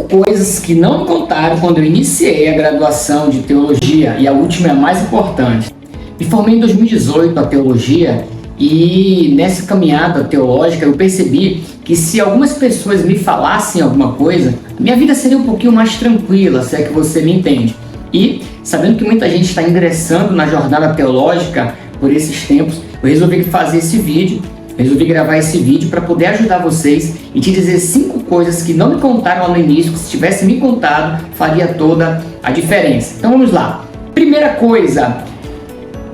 Coisas que não me contaram quando eu iniciei a graduação de teologia, e a última é a mais importante. Me formei em 2018 a teologia, e nessa caminhada teológica eu percebi que se algumas pessoas me falassem alguma coisa, minha vida seria um pouquinho mais tranquila, se é que você me entende. E sabendo que muita gente está ingressando na jornada teológica por esses tempos, eu resolvi fazer esse vídeo. Resolvi gravar esse vídeo para poder ajudar vocês e te dizer 5 coisas que não me contaram lá no início, que se tivesse me contado, faria toda a diferença. Então vamos lá. Primeira coisa,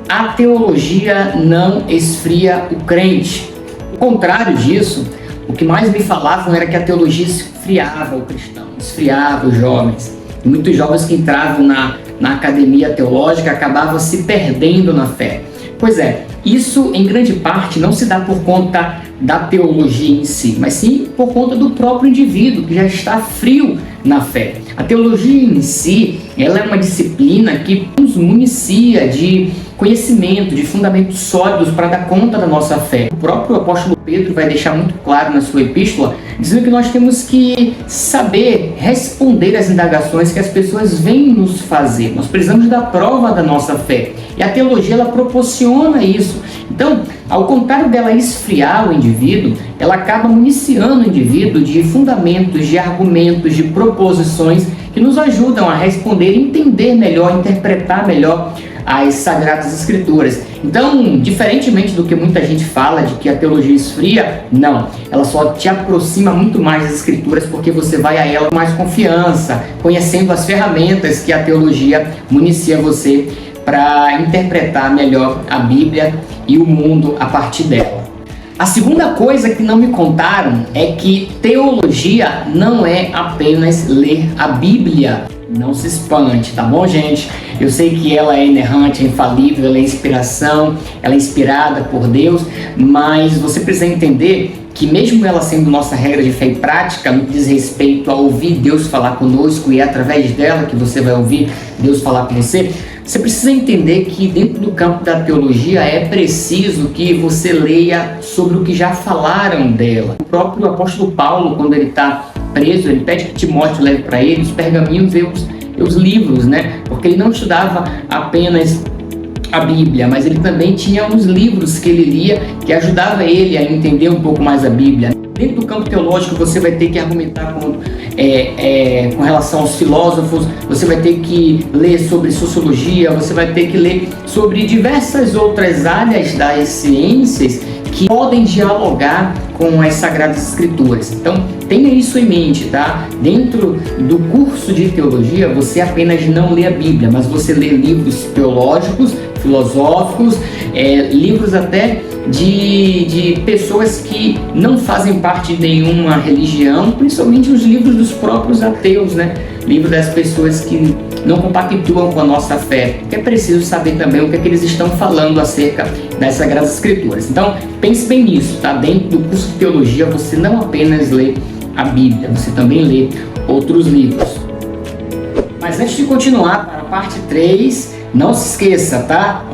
a teologia não esfria o crente. Ao contrário disso, o que mais me falavam era que a teologia esfriava o cristão, esfriava os jovens. E muitos jovens que entravam na academia teológica acabavam se perdendo na fé. Pois é, isso em grande parte não se dá por conta da teologia em si, mas sim por conta do próprio indivíduo que já está frio na fé. A teologia em si, ela é uma disciplina que nos municia de conhecimento, de fundamentos sólidos para dar conta da nossa fé. O próprio apóstolo Pedro vai deixar muito claro na sua epístola, dizendo que nós temos que saber responder às indagações que as pessoas vêm nos fazer. Nós precisamos da prova da nossa fé. E a teologia, ela proporciona isso. Então, ao contrário dela esfriar o indivíduo, ela acaba municiando o indivíduo de fundamentos, de argumentos, de proposições que nos ajudam a responder, entender melhor, interpretar melhor as Sagradas Escrituras. Então, diferentemente do que muita gente fala de que a teologia esfria, não. Ela só te aproxima muito mais das Escrituras porque você vai a ela com mais confiança, conhecendo as ferramentas que a teologia municia você para interpretar melhor a Bíblia e o mundo a partir dela. A segunda coisa que não me contaram é que teologia não é apenas ler a Bíblia. Não se espante, tá bom, gente? Eu sei que ela é inerrante, é infalível, ela é inspiração, ela é inspirada por Deus, mas você precisa entender que mesmo ela sendo nossa regra de fé e prática, no que diz respeito a ouvir Deus falar conosco, e é através dela que você vai ouvir Deus falar com você, você precisa entender que dentro do campo da teologia é preciso que você leia sobre o que já falaram dela. O próprio apóstolo Paulo, quando ele está preso, ele pede que Timóteo leve para ele os pergaminhos e os livros, né? Porque ele não estudava apenas a Bíblia, mas ele também tinha uns livros que ele lia que ajudava ele a entender um pouco mais a Bíblia. Dentro do campo teológico você vai ter que argumentar com relação aos filósofos, você vai ter que ler sobre sociologia, você vai ter que ler sobre diversas outras áreas das ciências que podem dialogar com as Sagradas Escrituras. Então, tenha isso em mente, tá? Dentro do curso de teologia, você apenas não lê a Bíblia, mas você lê livros teológicos, filosóficos, livros até de pessoas que não fazem parte de nenhuma religião, principalmente os livros dos próprios ateus, né? Livros das pessoas que não compactuam com a nossa fé, que é preciso saber também o que é que eles estão falando acerca das Sagradas Escrituras. Então, pense bem nisso, tá? Dentro do curso de teologia, você não apenas lê a Bíblia, você também lê outros livros. Mas antes de continuar para a parte 3, não se esqueça, tá?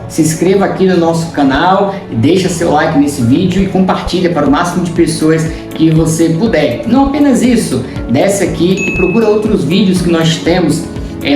Se inscreva aqui no nosso canal, deixa seu like nesse vídeo e compartilha para o máximo de pessoas que você puder. Não apenas isso, desce aqui e procura outros vídeos que nós temos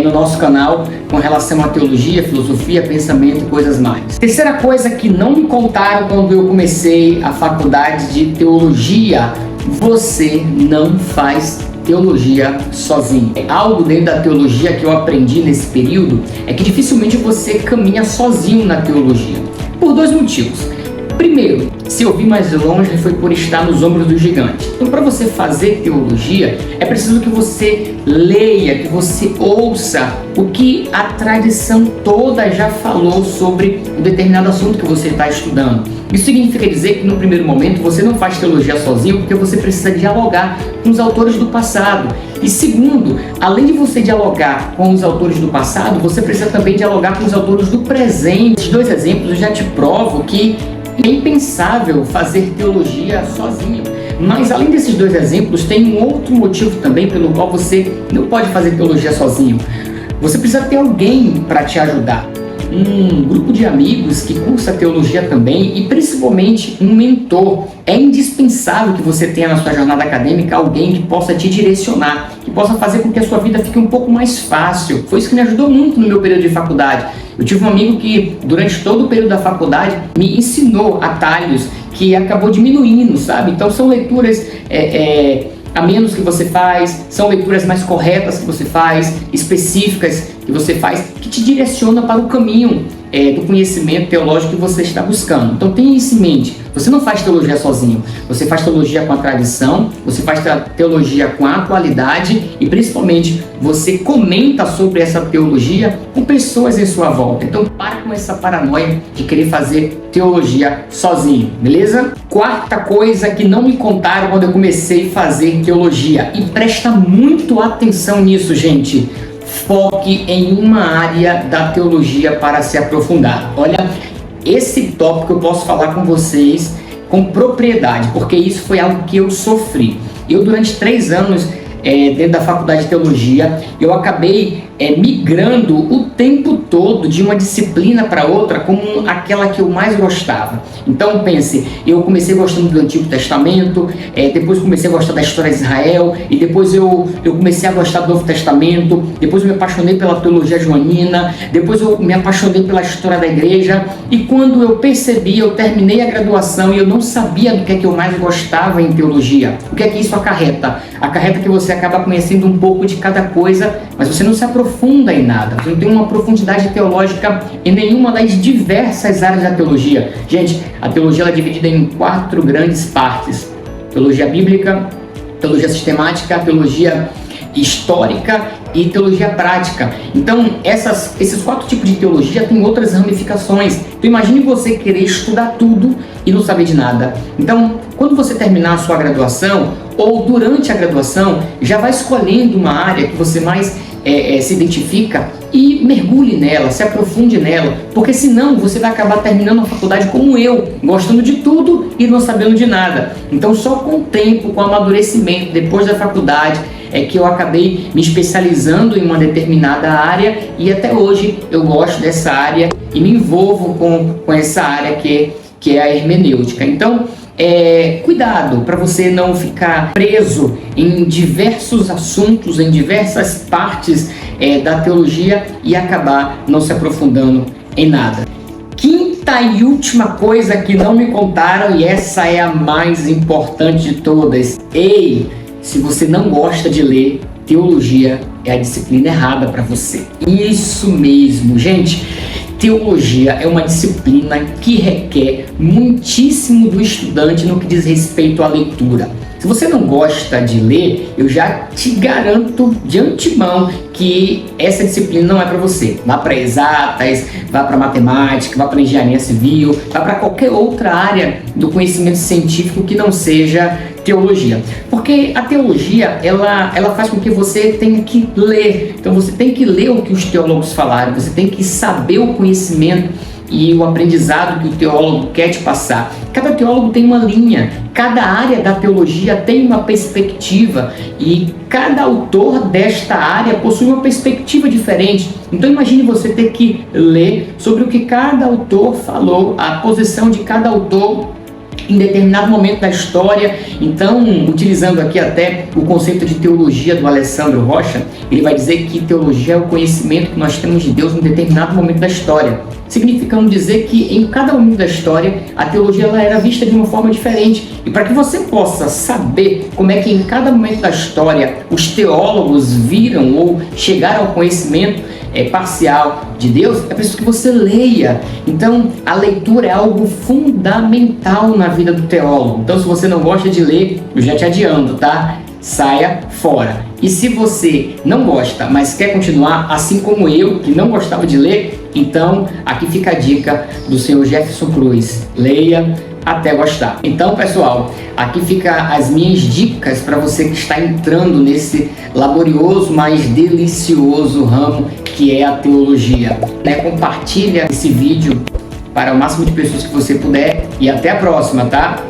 no nosso canal com relação à teologia, filosofia, pensamento e coisas mais. Terceira coisa que não me contaram quando eu comecei a faculdade de teologia: você não faz teologia sozinho. Algo dentro da teologia que eu aprendi nesse período é que dificilmente você caminha sozinho na teologia, por 2 motivos. Primeiro, se eu vi mais longe foi por estar nos ombros do gigante. Então, para você fazer teologia, é preciso que você leia, que você ouça o que a tradição toda já falou sobre um determinado assunto que você está estudando. Isso significa dizer que no primeiro momento você não faz teologia sozinho, porque você precisa dialogar com os autores do passado. E segundo, além de você dialogar com os autores do passado, você precisa também dialogar com os autores do presente. Esses 2 exemplos eu já te provo que é impensável fazer teologia sozinho. Mas além desses 2 exemplos, tem um outro motivo também pelo qual você não pode fazer teologia sozinho. Você precisa ter alguém para te ajudar. um grupo de amigos que cursa teologia também e principalmente um mentor. É indispensável que você tenha na sua jornada acadêmica alguém que possa te direcionar, que possa fazer com que a sua vida fique um pouco mais fácil. Foi isso que me ajudou muito no meu período de faculdade. Eu tive um amigo que durante todo o período da faculdade me ensinou atalhos que acabou diminuindo, sabe? Então são leituras a menos que você faz, são leituras mais corretas que você faz, específicas que você faz, que te direciona para o caminho do conhecimento teológico que você está buscando. Então tenha isso em mente, você não faz teologia sozinho, você faz teologia com a tradição, você faz teologia com a atualidade e principalmente você comenta sobre essa teologia com pessoas em sua volta. Então para com essa paranoia de querer fazer teologia sozinho, beleza? Quarta coisa que não me contaram quando eu comecei a fazer teologia, e presta muito atenção nisso, gente. Foque em uma área da teologia para se aprofundar. Olha, esse tópico eu posso falar com vocês com propriedade, porque isso foi algo que eu sofri. Eu, durante 3 anos dentro da faculdade de teologia, eu acabei migrando o tempo todo de uma disciplina para outra como aquela que eu mais gostava. Então pense, eu comecei gostando do Antigo Testamento, depois comecei a gostar da história de Israel, e depois eu comecei a gostar do Novo Testamento, depois eu me apaixonei pela teologia joanina, depois eu me apaixonei pela história da igreja, e quando eu percebi, eu terminei a graduação e eu não sabia do que é que eu mais gostava em teologia. O que é que isso acarreta? Acarreta que você acaba conhecendo um pouco de cada coisa, mas você não se aprofunda em nada, você não tem uma profundidade teológica em nenhuma das diversas áreas da teologia. Gente, a teologia ela é dividida em 4 grandes partes: teologia bíblica, teologia sistemática, teologia histórica e teologia prática. Então, esses 4 tipos de teologia têm outras ramificações. Então, imagine você querer estudar tudo e não saber de nada. Então, quando você terminar a sua graduação, ou durante a graduação, já vai escolhendo uma área que você mais se identifica e mergulhe nela, se aprofunde nela, porque senão você vai acabar terminando a faculdade como eu, gostando de tudo e não sabendo de nada. Então só com o tempo, com o amadurecimento, depois da faculdade, é que eu acabei me especializando em uma determinada área, e até hoje eu gosto dessa área e me envolvo com essa área que é a hermenêutica. Então, cuidado para você não ficar preso em diversos assuntos, em diversas partes da teologia e acabar não se aprofundando em nada. Quinta e última coisa que não me contaram, e essa é a mais importante de todas. Ei, se você não gosta de ler, teologia é a disciplina errada para você. Isso mesmo, gente. Teologia é uma disciplina que requer muitíssimo do estudante no que diz respeito à leitura. Se você não gosta de ler, eu já te garanto de antemão que essa disciplina não é para você. Vá para exatas, vá para matemática, vá para engenharia civil, vá para qualquer outra área do conhecimento científico que não seja teologia. Porque a teologia, ela faz com que você tenha que ler. Então você tem que ler o que os teólogos falaram, você tem que saber o conhecimento e o aprendizado que o teólogo quer te passar. Cada teólogo tem uma linha, cada área da teologia tem uma perspectiva, e cada autor desta área possui uma perspectiva diferente. Então imagine você ter que ler sobre o que cada autor falou, a posição de cada autor em determinado momento da história. Então, utilizando aqui até o conceito de teologia do Alessandro Rocha, ele vai dizer que teologia é o conhecimento que nós temos de Deus em determinado momento da história, significando dizer que em cada momento da história a teologia ela era vista de uma forma diferente. E para que você possa saber como é que em cada momento da história os teólogos viram ou chegaram ao conhecimento parcial de Deus, é preciso que você leia. Então a leitura é algo fundamental na vida do teólogo. Então, se você não gosta de ler, eu já te adianto, tá? Saia fora. E se você não gosta, mas quer continuar, assim como eu, que não gostava de ler, então aqui fica a dica do senhor Jefferson Cruz: leia até gostar. Então, pessoal, aqui fica as minhas dicas para você que está entrando nesse laborioso, mas delicioso ramo que é a teologia. Compartilha esse vídeo para o máximo de pessoas que você puder, e até a próxima, tá?